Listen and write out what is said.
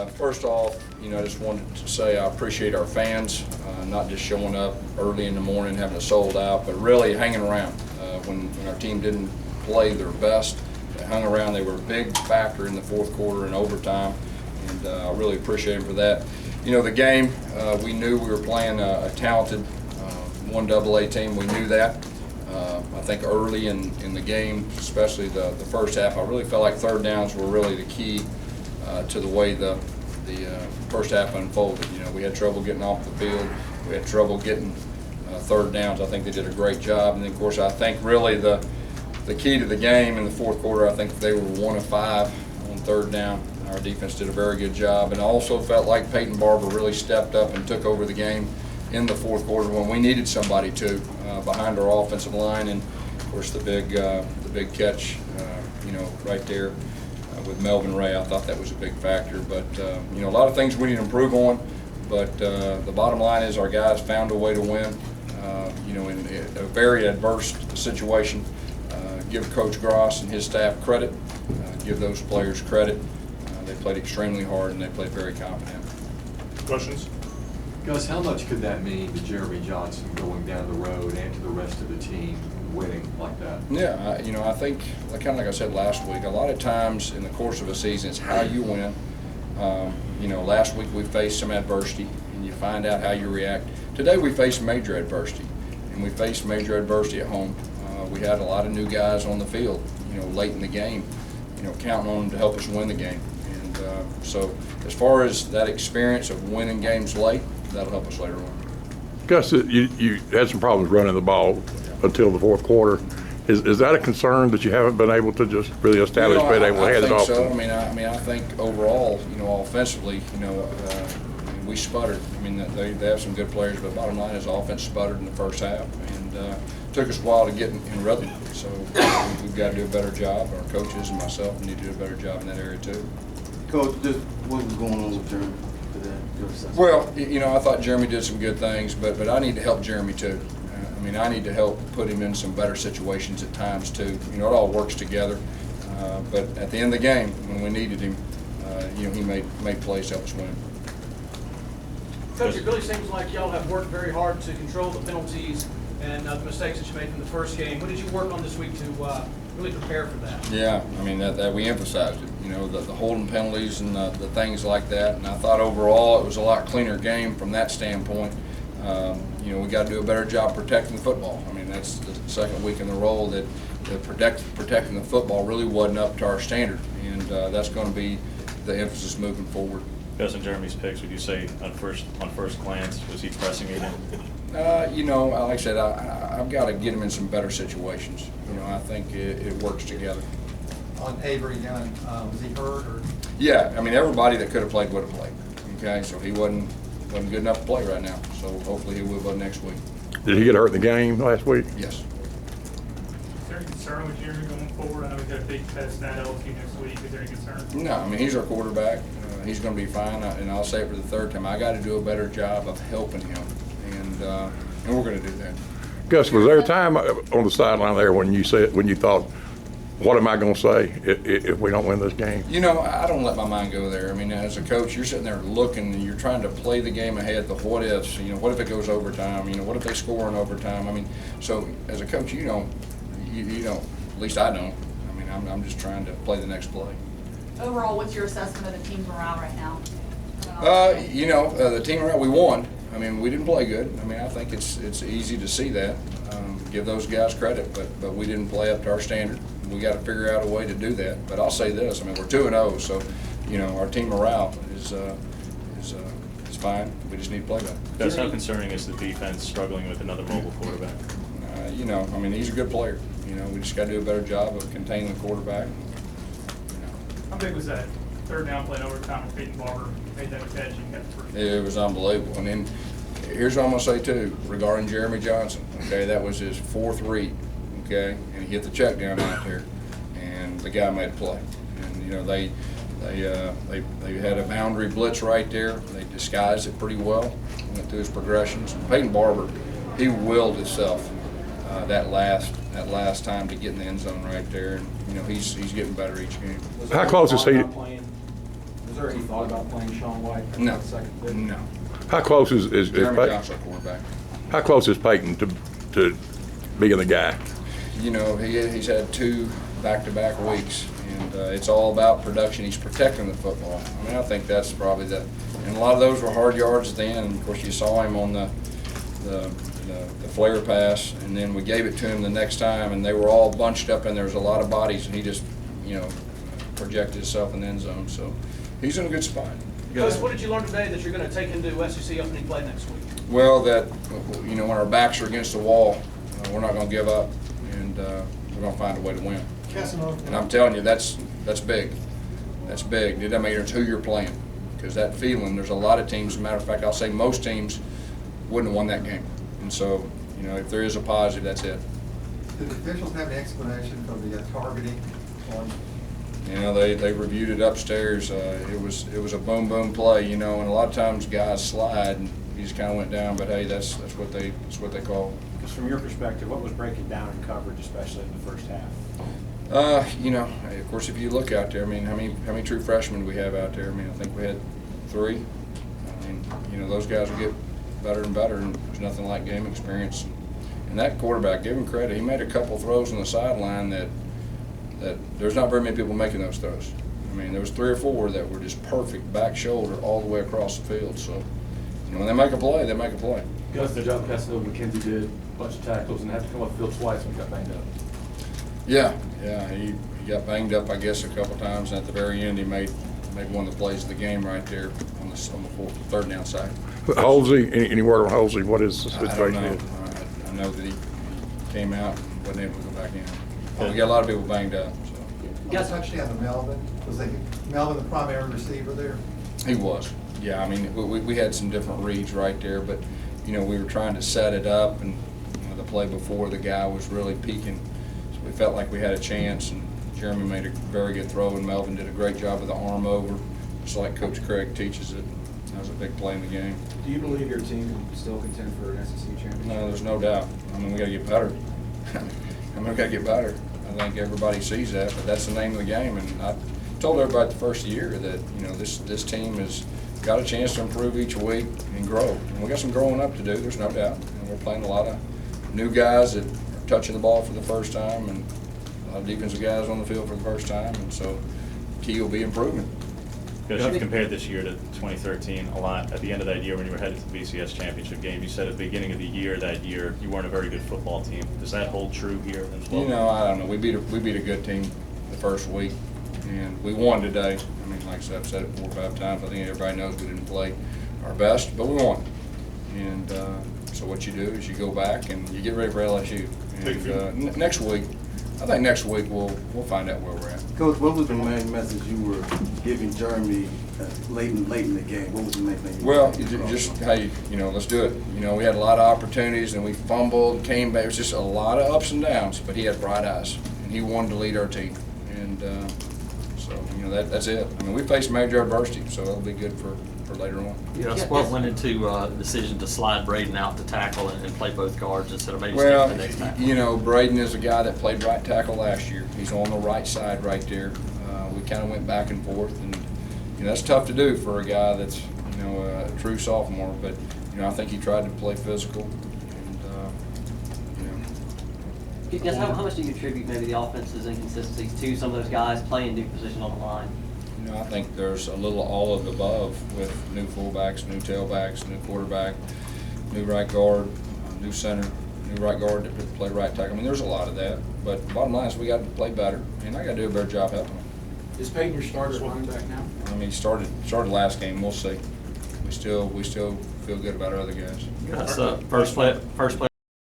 First off, I just wanted to say I appreciate our fans, not just showing up early in the morning, having it sold out, but really hanging around. When our team didn't play their best, they hung around. They were a big factor in the fourth quarter and overtime, and I really appreciate them for that. The game, we knew we were playing a talented 1AA team. We knew that. I think early in the game, especially the first half, I really felt like third downs were really the key to the way the first half unfolded. We had trouble getting off the field. We had trouble getting third downs. I think they did a great job. And then, of course, I think really the key to the game in the fourth quarter, I think they were 1 of 5 on third down. Our defense did a very good job. And I also felt like Peyton Barber really stepped up and took over the game in the fourth quarter when we needed somebody to behind our offensive line. And, of course, the big catch, right there with Melvin Ray. I thought that was a big factor. But, a lot of things we need to improve on. But the bottom line is our guys found a way to win, in a very adverse situation. Give Coach Gross and his staff credit. Give those players credit. They played extremely hard and they played very confident. Questions? Gus, how much could that mean to Jeremy Johnson going down the road and to the rest of the team winning like that? Yeah, I think, kind of like I said last week, a lot of times in the course of a season, it's how you win. Last week we faced some adversity, and you find out how you react. Today we faced major adversity, and we faced major adversity at home. We had a lot of new guys on the field, late in the game, counting on them to help us win the game. And so as far as that experience of winning games late, that'll help us later on. Gus, you had some problems running the ball until the fourth quarter. Is that a concern that you haven't been able to just really establish, being able to hand it off? So. I think overall, offensively, we sputtered. They have some good players, but bottom line is offense sputtered in the first half, and took us a while to get in rhythm. So we've got to do a better job. Our coaches and myself need to do a better job in that area too. Coach, what was going on with Jeremy today? Well, I thought Jeremy did some good things, but I need to help Jeremy too. I need to help put him in some better situations at times too. It all works together. But at the end of the game, when we needed him, he made plays to help us win. Coach, it really seems like y'all have worked very hard to control the penalties and the mistakes that you made from the first game. What did you work on this week to really prepare for that? Yeah, that we emphasized it. The holding penalties and the things like that. And I thought overall it was a lot cleaner game from that standpoint. We got to do a better job protecting the football. That's the second week in a row that protecting the football really wasn't up to our standard, and that's going to be the emphasis moving forward. Gus and Jeremy's picks, would you say on first glance, was he pressing it in? Like I said, I've got to get him in some better situations. I think it works together. On Avery Young, was he hurt or? Yeah, everybody that could have played would have played. Okay, so he wasn't good enough to play right now. So hopefully he will next week. Did he get hurt in the game last week? Yes. Is there any concern with Jeremy going forward? I know he's got a big test at LSU next week. Is there any concern? No, he's our quarterback. He's going to be fine, and I'll say it for the third time. I got to do a better job of helping him, and we're going to do that. Gus, was there a time on the sideline there when you thought, what am I going to say if we don't win this game? I don't let my mind go there. As a coach, you're sitting there looking, and you're trying to play the game ahead, the what ifs. What if it goes overtime? What if they score in overtime? So as a coach, you don't, at least I don't. I'm just trying to play the next play. Overall, what's your assessment of the team's morale right now? The team morale, we won. We didn't play good. I think it's easy to see that. Give those guys credit, but we didn't play up to our standard. We got to figure out a way to do that. But I'll say this: we're 2-0, so our team morale is fine. We just need to play better. That's how concerning is the defense struggling with another mobile quarterback? He's a good player. We just got to do a better job of containing the quarterback. How big was that third down play in overtime with Peyton Barber made that catch and got the first? It was unbelievable. And then here's what I'm going to say too regarding Jeremy Johnson. Okay, that was his fourth read. Okay, and he hit the check down out there, and the guy made a play. And they had a boundary blitz right there. They disguised it pretty well. Went through his progressions. And Peyton Barber, he willed himself that last time to get in the end zone right there. And he's getting better each game. How close is he? Was there any thought about playing Sean White? No, Second? no. How close is Jeremy Peyton? Johnson, our quarterback. How close is Peyton to being the guy? You know, he's had 2 back-to-back weeks, and it's all about production. He's protecting the football. I mean, I think that's probably and a lot of those were hard yards at the end. And of course, you saw him on the flare pass, and then we gave it to him the next time, and they were all bunched up, and there was a lot of bodies, and he just, projected himself in the end zone. So he's in a good spot. Coach, what did you learn today that you're going to take into SEC opening play next week? Well, that, when our backs are against the wall, we're not going to give up, and we're going to find a way to win. And I'm telling you, that's big. That's big. It doesn't matter who you're playing, because that feeling, there's a lot of teams, as a matter of fact, I'll say most teams wouldn't have won that game. And so, if there is a positive, that's it. Did the officials have an explanation for the targeting on? They reviewed it upstairs. It was a boom play, and a lot of times guys slide and he just kind of went down. But hey, that's what they call. Just from your perspective, what was breaking down in coverage, especially in the first half? Of course, if you look out there, I mean, how many true freshmen do we have out there? I mean, I think we had 3. I mean, those guys will get better and better, and there's nothing like game experience. And that quarterback, give him credit, he made a couple throws on the sideline that there's not very many people making those throws. I mean, there was 3 or 4 that were just perfect back shoulder all the way across the field. So, when they make a play, they make a play. Gus, the job Casanova McKenzie did, a bunch of tackles, and had to come off the field twice when he got banged up. Yeah, he got banged up, I guess, a couple times, and at the very end, he made one of the plays of the game right there on the 3rd down side. Halsey, any word on Halsey? What is the I don't situation? know. I know that he came out and wasn't able to go back in. But we got a lot of people banged up. So. Got a touchdown to Melvin. Was Melvin the primary receiver there? He was. Yeah, I mean, we had some different reads right there, but, we were trying to set it up, and the play before the guy was really peaking. So we felt like we had a chance, and Jeremy made a very good throw, and Melvin did a great job with the arm over, just like Coach Craig teaches it. That was a big play in the game. Do you believe your team can still contend for an SEC championship? No, there's no doubt. I mean, we got to get better. We got to get better. I think everybody sees that, but that's the name of the game. And I told everybody the first year that, this team has got a chance to improve each week and grow. And we got some growing up to do, there's no doubt. And we're playing a lot of new guys that are touching the ball for the first time, and a lot of defensive guys on the field for the first time. And so the key will be improvement. Because you've compared this year to 2013 a lot. At the end of that year, when you were headed to the BCS championship game, you said at the beginning of the year that year you weren't a very good football team. Does that hold true here as well? I don't know. We beat a good team the first week, and we won today. I mean, like I said, I've said it 4 or 5 times. I think everybody knows we didn't play our best, but we won. And so what you do is you go back and you get ready for LSU. And next week, I think next week we'll find out where we're at. Coach, what was the main message you were giving Jeremy late in the game? What was the main thing? Well, just hey, let's do it. We had a lot of opportunities, and we fumbled, came back. It was just a lot of ups and downs, but he had bright eyes, and he wanted to lead our team. And so that's it. I mean, we faced major adversity, so it'll be good for later on. What went into the decision to slide Braden out to tackle and play both guards instead of maybe sticking the next tackle? Braden is a guy that played right tackle last year. He's on the right side right there. We kind of went back and forth, and that's tough to do for a guy that's a true sophomore. But I think he tried to play physical. And Guess how much do you attribute maybe the offense's inconsistencies to some of those guys playing new position on the line? I think there's a little all of the above with new fullbacks, new tailbacks, new quarterback, new right guard, new center, new right guard to play right tackle. I mean, there's a lot of that. But bottom line is we got to play better, and I got to do a better job helping them. Is Peyton your starter running back now? I mean, he started last game. We'll see. We still feel good about our other guys. That's first play